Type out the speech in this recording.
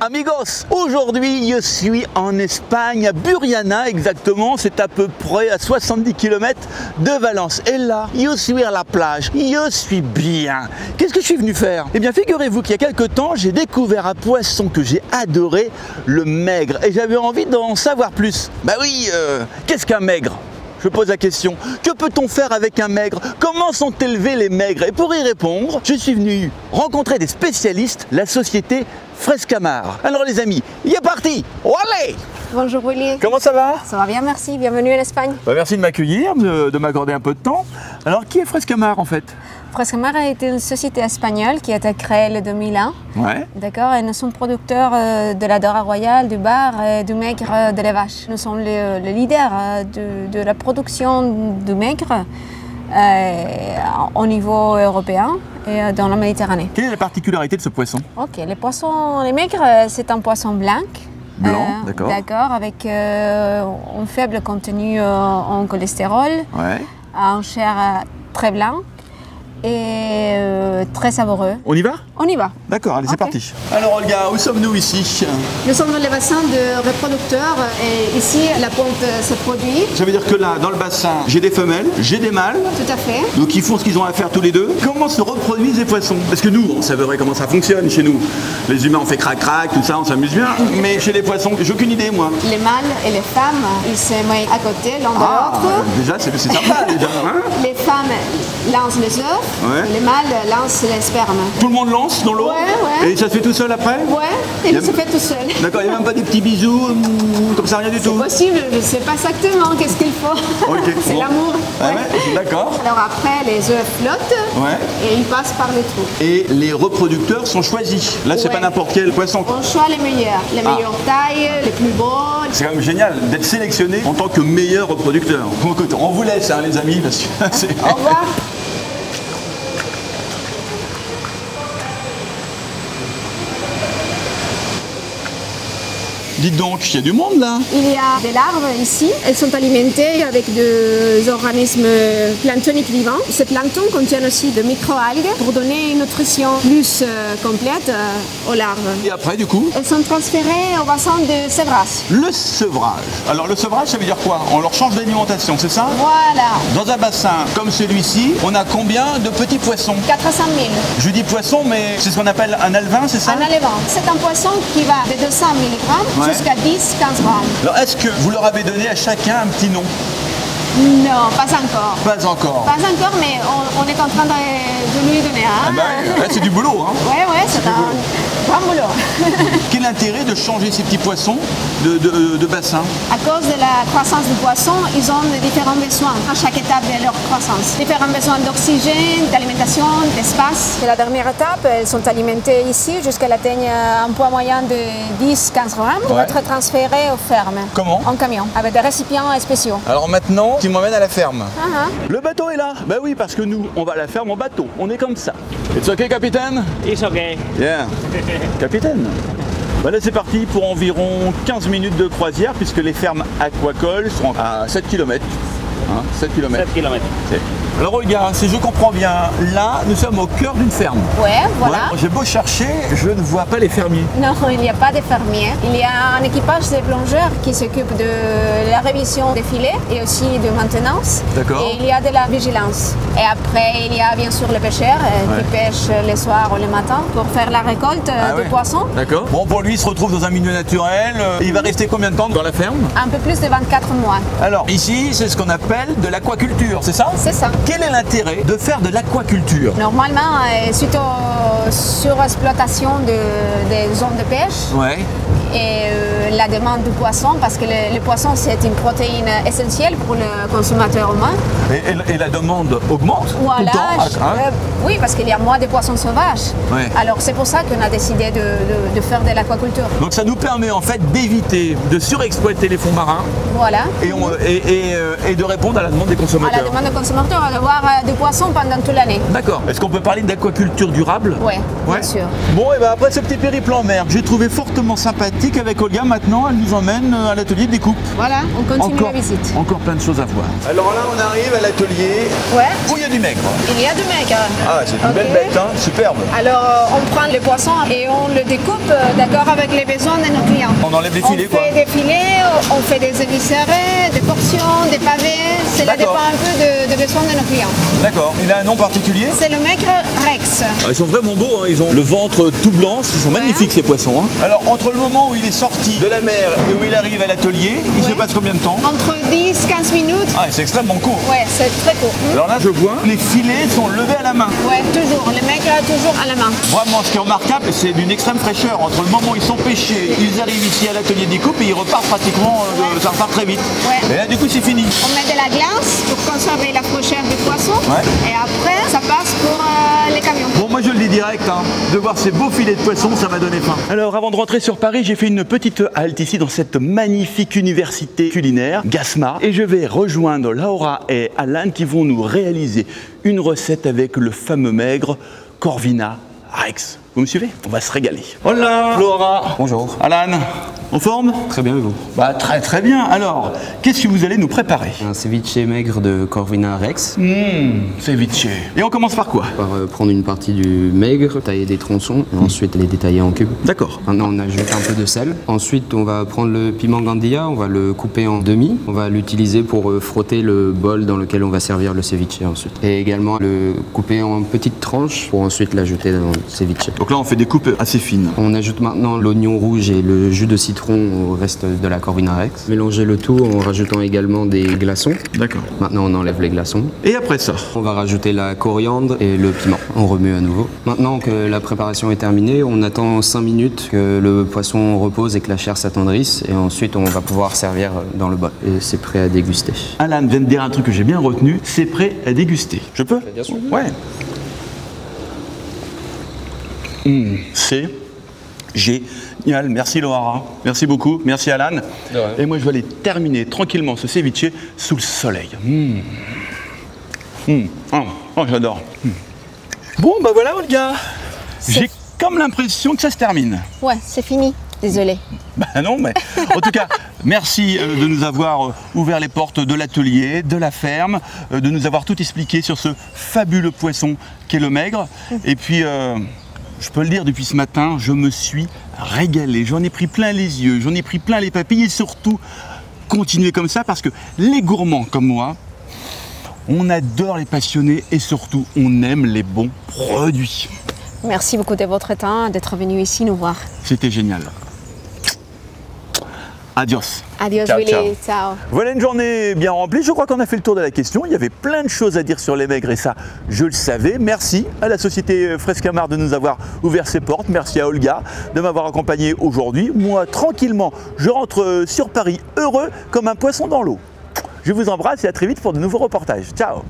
Amigos, aujourd'hui je suis en Espagne, à Burriana exactement, c'est à peu près à 70 km de Valence. Et là, je suis à la plage, je suis bien. Qu'est-ce que je suis venu faire? Eh bien figurez-vous qu'il y a quelques temps, j'ai découvert un poisson que j'ai adoré, le maigre. Et j'avais envie d'en savoir plus. Bah oui, qu'est-ce qu'un maigre? Je pose la question, que peut-on faire avec un maigre? Comment sont élevés les maigres? Et pour y répondre, je suis venu rencontrer des spécialistes, la société Frescamar. Alors les amis, il est parti. Allez! Bonjour Willy. Comment ça va? Ça va bien, merci. Bienvenue en Espagne. Merci de m'accueillir, de m'accorder un peu de temps. Alors qui est Frescamar en fait? Frescamar a été une société espagnole qui a été créée en 2001. Ouais. D'accord, et nous sommes producteurs de la Dora royale, du bar et du maigre de la vache. Nous sommes le leader de la production du maigre au niveau européen et dans la Méditerranée. Quelle est la particularité de ce poisson? Ok, les maigres, c'est un poisson blanc. Blanc, d'accord. D'accord, avec un faible contenu en cholestérol, Ouais. en chair très blanc et très savoureux. On y va? On y va. D'accord, allez, c'est Ok. parti. Alors Olga, où sommes-nous ici? Nous sommes dans le bassin de reproducteurs et ici la ponte se produit. Ça veut dire que là, dans le bassin, j'ai des femelles, j'ai des mâles. Tout à fait. Donc ils font ce qu'ils ont à faire tous les deux. Comment se reproduisent les poissons? Parce que nous, on savait comment ça fonctionne chez nous. Les humains, on fait crac-crac, tout ça, on s'amuse bien. Mais chez les poissons, j'ai aucune idée, moi. Les mâles et les femmes, ils se mettent à côté l'un de l'autre. Déjà, c'est sympa, déjà. Hein? Les femmes lancent les œufs, Ouais. les mâles lancent les spermes. Tout le monde lance dans l'eau? Ouais. Et ça se fait tout seul après? Ouais, et Y a- il se fait tout seul. D'accord, il n'y a même pas des petits bisous, comme ça, rien du tout? Possible, je ne sais pas exactement qu'est-ce qu'il faut. Ok, C'est bon. l'amour. Ah Ouais. ouais, d'accord. Alors après, les œufs flottent Ouais. et ils passent par les trous. Et les reproducteurs sont choisis. Là, c'est Ouais. pas n'importe quel poisson. On choisit les meilleurs tailles, les plus beaux. C'est quand même génial d'être sélectionné en tant que meilleur reproducteur. Bon, écoute, on vous laisse, hein, les amis, parce que c'est... Au revoir. Dites donc, il y a du monde là. Il y a des larves ici. Elles sont alimentées avec des organismes planctoniques vivants. Ces planctons contiennent aussi de microalgues pour donner une nutrition plus complète aux larves. Et après, du coup, Elles sont transférées au bassin de sevrage. le sevrage. Alors, le sevrage, ça veut dire quoi? On leur change d'alimentation, c'est ça? Voilà, Dans un bassin comme celui-ci, on a combien de petits poissons? 400 000. Je dis poisson, mais c'est ce qu'on appelle un alevin, c'est ça? En alevin. C'est un poisson qui va de 200 mg Ouais. jusqu'à 10-15 grammes. Alors, est-ce que vous leur avez donné à chacun un petit nom? Non, pas encore. Pas encore. Pas encore, mais on est en train de lui donner un. Ah bah, ouais, c'est du boulot, hein. Ouais, c'est un grand boulot. Quel est l'intérêt de changer ces petits poissons de bassin? À cause de la croissance du poisson, ils ont différents besoins à chaque étape de leur croissance. Différents besoins d'oxygène, d'alimentation, d'espace. C'est la dernière étape. Elles sont alimentées ici jusqu'à qu'elles atteignent un poids moyen de 10-15 grammes pour Ouais. être transférées aux fermes. Comment? En camion, avec des récipients spéciaux. Alors maintenant, tu m'emmènes à la ferme. Ah, Le bateau est là. Bah oui, parce que nous, on va à la ferme en bateau. On est comme ça. It's okay, capitaine? It's okay. Yeah. Capitaine. Bah là, c'est parti pour environ 15 minutes de croisière, puisque les fermes aquacoles sont à 7 km. 7 km. 7 km. Alors regarde, si je comprends bien, là, nous sommes au cœur d'une ferme. ouais, voilà. Ouais, j'ai beau chercher, je ne vois pas les fermiers. Non, il n'y a pas de fermiers. Il y a un équipage de plongeurs qui s'occupe de la révision des filets et aussi de maintenance. D'accord. Et il y a de la vigilance. Et après, il y a bien sûr les pêcheurs Ouais. qui pêchent le soir ou le matin pour faire la récolte Ah de ouais. poissons. D'accord. Bon, pour lui, il se retrouve dans un milieu naturel. Il va rester combien de temps dans la ferme? Un peu plus de 24 mois. Alors, ici, c'est ce qu'on appelle de l'aquaculture, c'est ça? C'est ça. Quel est l'intérêt de faire de l'aquaculture? Normalement, suite aux surexploitation des zones de pêche Ouais. et la demande du poisson, parce que le poisson, c'est une protéine essentielle pour le consommateur humain. Et la demande augmente tout Voilà, le temps, hein? oui, parce qu'il y a moins de poissons sauvages. Ouais. Alors c'est pour ça qu'on a décidé de faire de l'aquaculture. Donc ça nous permet en fait d'éviter de surexploiter les fonds marins Voilà. et de répondre à la demande des À la consommateurs. demande des consommateurs, d'avoir du poisson pendant toute l'année. D'accord. Est-ce qu'on peut parler d'aquaculture durable? Oui, Ouais. bien sûr. Bon, et ben après ce petit périple en mer, que j'ai trouvé fortement sympathique, sympathique avec Olga maintenant, elle nous emmène à l'atelier de découpe. Voilà, on continue la visite. Encore plein de choses à voir. Alors là, on arrive à l'atelier où il y a du maigre. Il y a du maigre. Ah, c'est une belle bête, hein, superbe. Alors, on prend les poissons et on le découpe d'accord avec les besoins de nos clients. On enlève les filets, quoi. On fait des filets, on fait des éviscérés, des portions, des pavés. Cela dépend un peu des besoins de nos clients. D'accord. Il a un nom particulier? C'est le maigre Rex. Ah, ils sont vraiment beaux, hein. Ils ont le ventre tout blanc. Ils sont magnifiques, ces poissons. Hein. Alors, entre le moment où il est sorti de la mer et où il arrive à l'atelier, il se passe combien de temps? Entre 10-15 minutes. Ah, c'est extrêmement court. Ouais, c'est très court. Alors là, je vois, les filets sont levés à la main. Ouais, toujours. Les maigres, toujours à la main. Vraiment, ce qui est remarquable, c'est d'une extrême fraîcheur. Entre le moment où ils sont pêchés, ils arrivent ici à l'atelier de découpe et ils repartent pratiquement, ça repart très vite. Ouais. Et là, du coup, c'est fini. On met de la glace pour conserver la fraîcheur du poisson. Et après, ça passe pour les camions. Bon, moi, je le dis direct, hein, de voir ces beaux filets de poisson, ça m'a donné faim. Alors, avant de rentrer sur Paris, j'ai fait une petite halte ici dans cette magnifique université culinaire, Gasma. Et je vais rejoindre Laura et Alan qui vont nous réaliser une recette avec le fameux maigre Corvina Rex. Vous me suivez? On va se régaler. Hola Laura. Bonjour. Alan, en forme? Très bien, et vous? Bah très bien. Alors, qu'est-ce que vous allez nous préparer? Un ceviche maigre de Corvina Rex. Ceviche. Et on commence par quoi? On va prendre une partie du maigre, tailler des tronçons, et ensuite les détailler en cubes. D'accord. Maintenant, on ajoute un peu de sel. Ensuite, on va prendre le piment gandilla, on va le couper en demi. On va l'utiliser pour frotter le bol dans lequel on va servir le ceviche ensuite. Et également le couper en petites tranches pour ensuite l'ajouter dans le ceviche. Donc là, on fait des coupes assez fines. On ajoute maintenant l'oignon rouge et le jus de citron au reste de la Corvina Rex. Mélangez le tout en rajoutant également des glaçons. D'accord. Maintenant, on enlève les glaçons. Et après ça? On va rajouter la coriandre et le piment. On remue à nouveau. Maintenant que la préparation est terminée, on attend 5 minutes que le poisson repose et que la chair s'attendrisse. Et ensuite, on va pouvoir servir dans le bol. Et c'est prêt à déguster. Alan vient de dire un truc que j'ai bien retenu. C'est prêt à déguster. Je peux? Bien sûr. Ouais. C'est génial. Merci Laura. Merci beaucoup. Merci Alan. Et moi, je vais aller terminer tranquillement ce ceviche sous le soleil. Oh, j'adore. Bon, bah voilà, Olga. J'ai comme l'impression que ça se termine. Ouais, c'est fini. Désolée. Bah non, mais en tout cas, merci de nous avoir ouvert les portes de l'atelier, de la ferme, de nous avoir tout expliqué sur ce fabuleux poisson qu'est le maigre. Et puis, je peux le dire, depuis ce matin, je me suis régalé. J'en ai pris plein les yeux, j'en ai pris plein les papilles et surtout, continuez comme ça parce que les gourmands comme moi, on adore les passionnés et surtout, on aime les bons produits. Merci beaucoup de votre temps, d'être venu ici nous voir. C'était génial. Adios. Adios, ciao, Willy. ciao. Ciao. Voilà une journée bien remplie. Je crois qu'on a fait le tour de la question. Il y avait plein de choses à dire sur les maigres et ça, je le savais. Merci à la société Frescamar de nous avoir ouvert ses portes. Merci à Olga de m'avoir accompagné aujourd'hui. Moi, tranquillement, je rentre sur Paris heureux comme un poisson dans l'eau. Je vous embrasse et à très vite pour de nouveaux reportages. Ciao.